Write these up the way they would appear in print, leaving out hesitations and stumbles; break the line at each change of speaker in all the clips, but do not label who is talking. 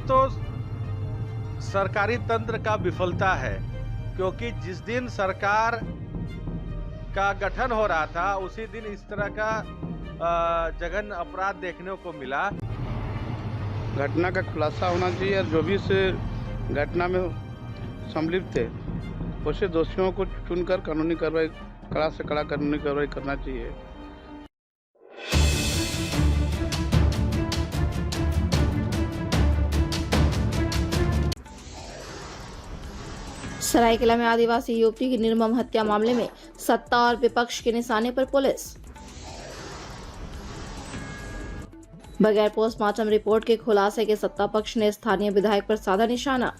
तो सरकारी तंत्र का विफलता है, क्योंकि जिस दिन सरकार का गठन हो रहा था उसी दिन इस तरह का जघन्य अपराध देखने को मिला।
घटना का खुलासा होना चाहिए और जो भी इस घटना में सम्मिलित थे उसे दोषियों को चुनकर कानूनी कार्रवाई, कड़ा से कड़ा कानूनी कार्रवाई करना चाहिए।
सरायकेला में आदिवासी युवती की निर्मम हत्या मामले में सत्ता और विपक्ष के निशाने पर पुलिस। बगैर पोस्टमार्टम रिपोर्ट के खुलासे के सत्ता पक्ष ने स्थानीय विधायक पर साधा निशाना।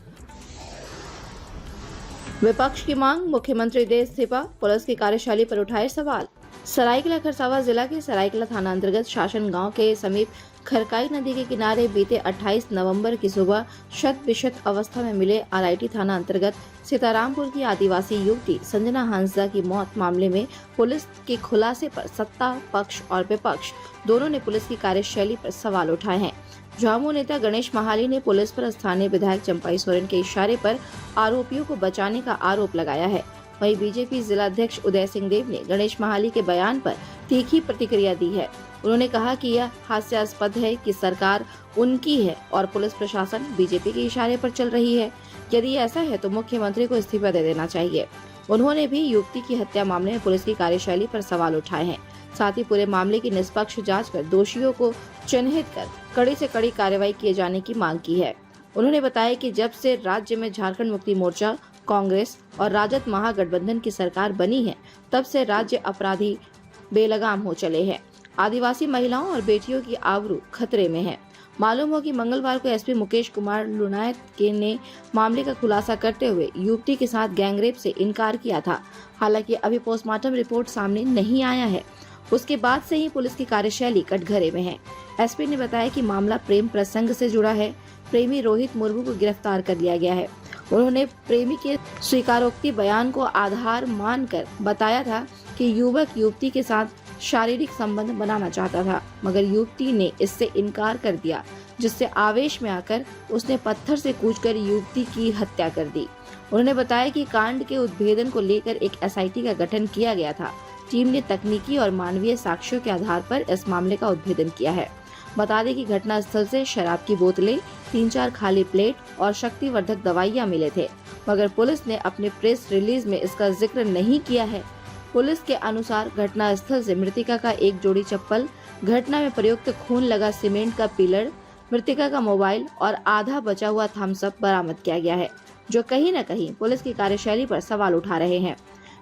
विपक्ष की मांग, मुख्यमंत्री दे इस्तीफा, पुलिस की कार्यशैली पर उठाए सवाल। सरायकेला खरसावां जिला के सरायकेला थाना अंतर्गत शासन गांव के समीप खरकाई नदी के किनारे बीते 28 नवंबर की सुबह शत विशत अवस्था में मिले आरआईटी थाना अंतर्गत सीतारामपुर की आदिवासी युवती संजना हांसदा की मौत मामले में पुलिस के खुलासे पर सत्ता पक्ष और विपक्ष दोनों ने पुलिस की कार्यशैली पर सवाल उठाए हैं। झामू नेता गणेश महाली ने पुलिस पर स्थानीय विधायक चंपाई सोरेन के इशारे पर आरोपियों को बचाने का आरोप लगाया है। वहीं बीजेपी जिला अध्यक्ष उदय सिंह देव ने गणेश महाली के बयान पर तीखी प्रतिक्रिया दी है। उन्होंने कहा कि यह हास्यास्पद है कि सरकार उनकी है और पुलिस प्रशासन बीजेपी के इशारे पर चल रही है। यदि ऐसा है तो मुख्यमंत्री को इस्तीफा दे देना चाहिए। उन्होंने भी युवती की हत्या मामले में पुलिस की कार्यशैली पर सवाल उठाए हैं। साथ ही पूरे मामले की निष्पक्ष जांच कर दोषियों को चिन्हित कर कड़ी से कड़ी कार्रवाई किए जाने की मांग की है। उन्होंने बताया कि जब से राज्य में झारखंड मुक्ति मोर्चा, कांग्रेस और राजद महागठबंधन की सरकार बनी है, तब से राज्य अपराधी बेलगाम हो चले हैं। आदिवासी महिलाओं और बेटियों की आबरू खतरे में है। मालूम हो कि मंगलवार को एसपी मुकेश कुमार लुनायत ने मामले का खुलासा करते हुए युवती के साथ गैंगरेप से इनकार किया था। हालांकि अभी पोस्टमार्टम रिपोर्ट सामने नहीं आया है। उसके बाद से ही पुलिस की कार्यशैली कटघरे में है। एसपी ने बताया कि मामला प्रेम प्रसंग से जुड़ा है। प्रेमी रोहित मुर्मू को गिरफ्तार कर लिया गया है। उन्होंने प्रेमी के स्वीकारोक्ति बयान को आधार मानकर बताया था कि युवक युवती के साथ शारीरिक संबंध बनाना चाहता था, मगर युवती ने इससे इनकार कर दिया, जिससे आवेश में आकर उसने पत्थर से कूचकर युवती की हत्या कर दी। उन्होंने बताया कि कांड के उद्भेदन को लेकर एक एसआईटी का गठन किया गया था। टीम ने तकनीकी और मानवीय साक्ष्यों के आधार पर इस मामले का उद्भेदन किया है। बता दें कि घटना स्थल से शराब की बोतलें, 3-4 खाली प्लेट और शक्तिवर्धक दवाइयां मिले थे, मगर पुलिस ने अपने प्रेस रिलीज में इसका जिक्र नहीं किया है। पुलिस के अनुसार घटना स्थल से मृतिका का एक जोड़ी चप्पल, घटना में प्रयुक्त खून लगा सीमेंट का पिलर, मृतिका का मोबाइल और आधा बचा हुआ थम्स अप बरामद किया गया है, जो कहीं न कहीं पुलिस की कार्यशैली पर सवाल उठा रहे हैं।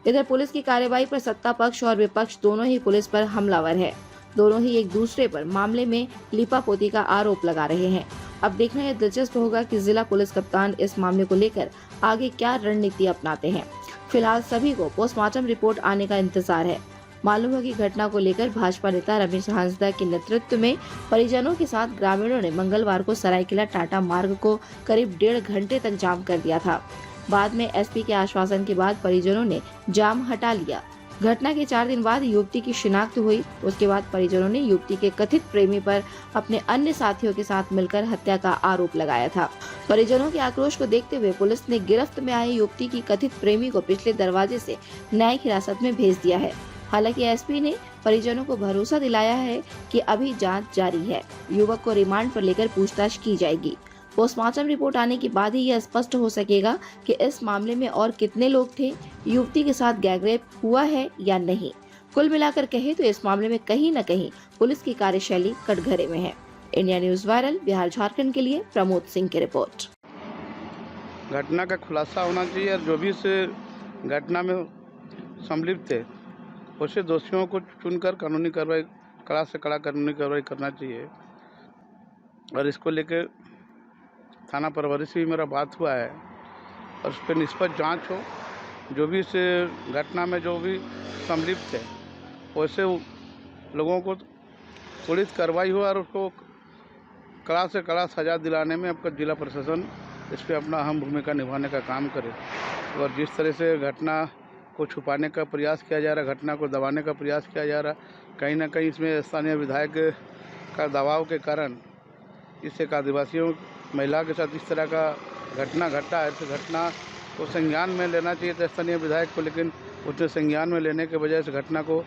इधर पुलिस की कार्रवाई पर सत्ता पक्ष और विपक्ष दोनों ही पुलिस पर हमलावर है। दोनों ही एक दूसरे पर मामले में लीपापोती का आरोप लगा रहे हैं। अब देखना यह दिलचस्प होगा कि जिला पुलिस कप्तान इस मामले को लेकर आगे क्या रणनीति अपनाते हैं। फिलहाल सभी को पोस्टमार्टम रिपोर्ट आने का इंतजार है। मालूम है कि घटना को लेकर भाजपा नेता रमेश हांसदा के नेतृत्व में परिजनों के साथ ग्रामीणों ने मंगलवार को सरायकेला टाटा मार्ग को करीब 1.5 घंटे तक जाम कर दिया था। बाद में एसपी के आश्वासन के बाद परिजनों ने जाम हटा लिया। घटना के 4 दिन बाद युवती की शिनाख्त हुई। उसके बाद परिजनों ने युवती के कथित प्रेमी पर अपने अन्य साथियों के साथ मिलकर हत्या का आरोप लगाया था। परिजनों के आक्रोश को देखते हुए पुलिस ने गिरफ्त में आए युवती की कथित प्रेमी को पिछले दरवाजे से न्यायिक हिरासत में भेज दिया है। हालांकि एसपी ने परिजनों को भरोसा दिलाया है कि अभी जांच जारी है। युवक को रिमांड पर लेकर पूछताछ की जाएगी। पोस्टमार्टम रिपोर्ट आने के बाद ही यह स्पष्ट हो सकेगा कि इस मामले में और कितने लोग थे, युवती के साथ गैंगरेप हुआ है या नहीं। कुल मिलाकर कहे तो इस मामले में कहीं न कहीं पुलिस की कार्यशैली कटघरे में है। India news viral Bihar Jharkhand के लिए प्रमोद सिंह की रिपोर्ट।
घटना का खुलासा होना चाहिए और जो भी इस घटना में सम्मिलित थे उसे दोषियों को चुनकर कानूनी कार्रवाई, कड़ा से कड़ा कानूनी कार्रवाई करना चाहिए। और इसको लेकर थाना प्रभारी से भी मेरा बात हुआ है और उस पर निष्पक्ष जांच हो। जो भी इस घटना में जो भी सम्मिलित थे वैसे लोगों को त्वरित कार्रवाई हो और उसको कड़ा से कड़ा सजा दिलाने में आपका जिला प्रशासन इस पर अपना अहम भूमिका निभाने का काम करे। और जिस तरह से घटना को छुपाने का प्रयास किया जा रहा है, घटना को दबाने का प्रयास किया जा रहा, कहीं ना कहीं इसमें स्थानीय विधायक का दबाव के कारण इस एक आदिवासियों महिला के साथ इस तरह का घटना घटा है तो घटना को संज्ञान में लेना चाहिए था स्थानीय विधायक को, लेकिन उसने संज्ञान में लेने के बजाय इस घटना को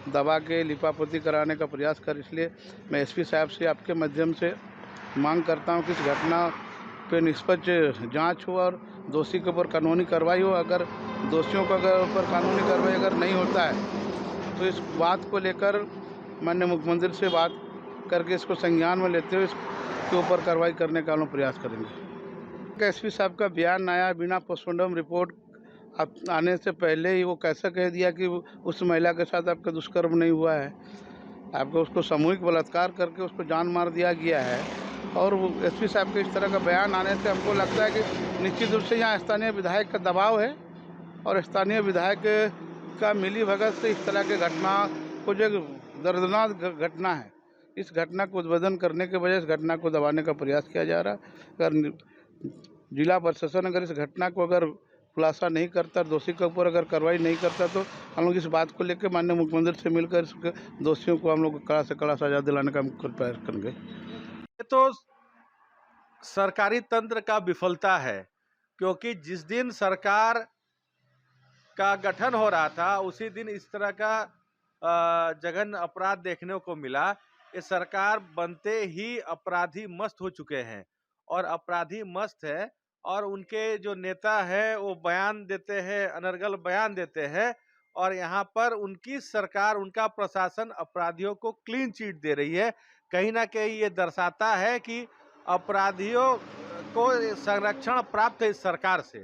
दबा के लिपापोती कराने का प्रयास कर। इसलिए मैं एसपी साहब से आपके माध्यम से मांग करता हूं कि इस घटना पे निष्पक्ष जांच हो और दोषी के ऊपर कानूनी कार्रवाई हो। अगर दोषियों को ऊपर कानूनी कार्रवाई अगर नहीं होता है तो इस बात को लेकर माननीय मुख्यमंत्री से बात करके इसको संज्ञान में लेते हुए इसके ऊपर कार्रवाई करने का हम लोग प्रयास करेंगे। एसपी साहब का बयान आया बिना पोस्टमार्टम रिपोर्ट आने से पहले ही, वो कैसा कह दिया कि उस महिला के साथ आपका दुष्कर्म नहीं हुआ है, आपको उसको सामूहिक बलात्कार करके उसको जान मार दिया गया है। और वो एसपी साहब के इस तरह का बयान आने से हमको लगता है कि निश्चित रूप से यहाँ स्थानीय विधायक का दबाव है और स्थानीय विधायक का मिलीभगत से इस तरह के घटना को जो दर्दनाक घटना है, इस घटना को उद्भेदन करने के बजाय इस घटना को दबाने का प्रयास किया जा रहा है। अगर जिला प्रशासन अगर इस घटना को अगर खुलासा नहीं करता, दोषी के ऊपर अगर कार्रवाई नहीं करता, तो हम लोग इस बात को लेकर माननीय मुख्यमंत्री से मिलकर इसके दोषियों को हम लोग कड़ा से कड़ा सजा दिलाने का हम प्रयास करेंगे।
ये तो सरकारी तंत्र का विफलता है, क्योंकि जिस दिन सरकार का गठन हो रहा था उसी दिन इस तरह का जघन्य अपराध देखने को मिला। ये सरकार बनते ही अपराधी मस्त हो चुके हैं और अपराधी मस्त है और उनके जो नेता है वो बयान देते हैं, अनर्गल बयान देते हैं और यहाँ पर उनकी सरकार, उनका प्रशासन अपराधियों को क्लीन चिट दे रही है। कहीं ना कहीं ये दर्शाता है कि अपराधियों को संरक्षण प्राप्त है इस सरकार से।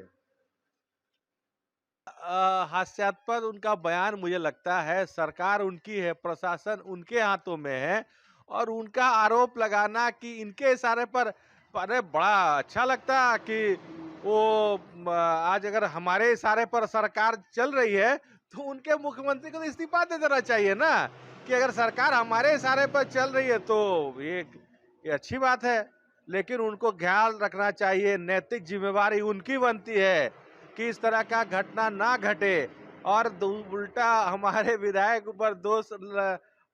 हास्यास्पद उनका बयान मुझे लगता है। सरकार उनकी है, प्रशासन उनके हाथों में है और उनका आरोप लगाना कि इनके इशारे पर, अरे बड़ा अच्छा लगता कि वो आज अगर हमारे इशारे पर सरकार चल रही है तो उनके मुख्यमंत्री को तो इस्तीफा दे देना चाहिए ना, कि अगर सरकार हमारे इशारे पर चल रही है तो ये अच्छी बात है। लेकिन उनको ख्याल रखना चाहिए, नैतिक जिम्मेवारी उनकी बनती है कि इस तरह का घटना ना घटे और उल्टा हमारे विधायक ऊपर दोष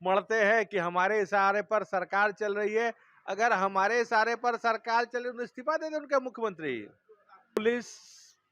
मढ़ते हैं कि हमारे इशारे पर सरकार चल रही है। अगर हमारे इशारे पर सरकार चले तो इस्तीफा दे दे उनके मुख्यमंत्री। पुलिस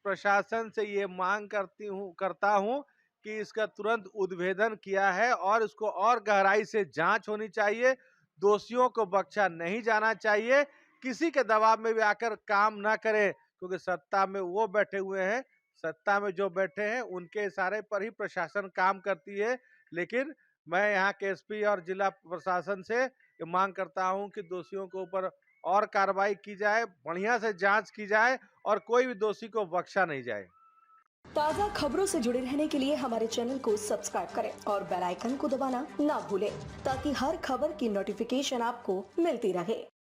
प्रशासन से ये मांग करता हूं कि इसका तुरंत उद्भेदन किया है और इसको और गहराई से जांच होनी चाहिए। दोषियों को बख्शा नहीं जाना चाहिए। किसी के दबाव में भी आकर काम ना करें, क्योंकि सत्ता में वो बैठे हुए हैं, सत्ता में जो बैठे हैं उनके इशारे पर ही प्रशासन काम करती है। लेकिन मैं यहाँ के एसपी और जिला प्रशासन से ये मांग करता हूं कि दोषियों के ऊपर और कार्रवाई की जाए, बढ़िया से जांच की जाए और कोई भी दोषी को बख्शा नहीं जाए।
ताज़ा खबरों से जुड़े रहने के लिए हमारे चैनल को सब्सक्राइब करें और बेल आइकन को दबाना ना भूलें, ताकि हर खबर की नोटिफिकेशन आपको मिलती रहे।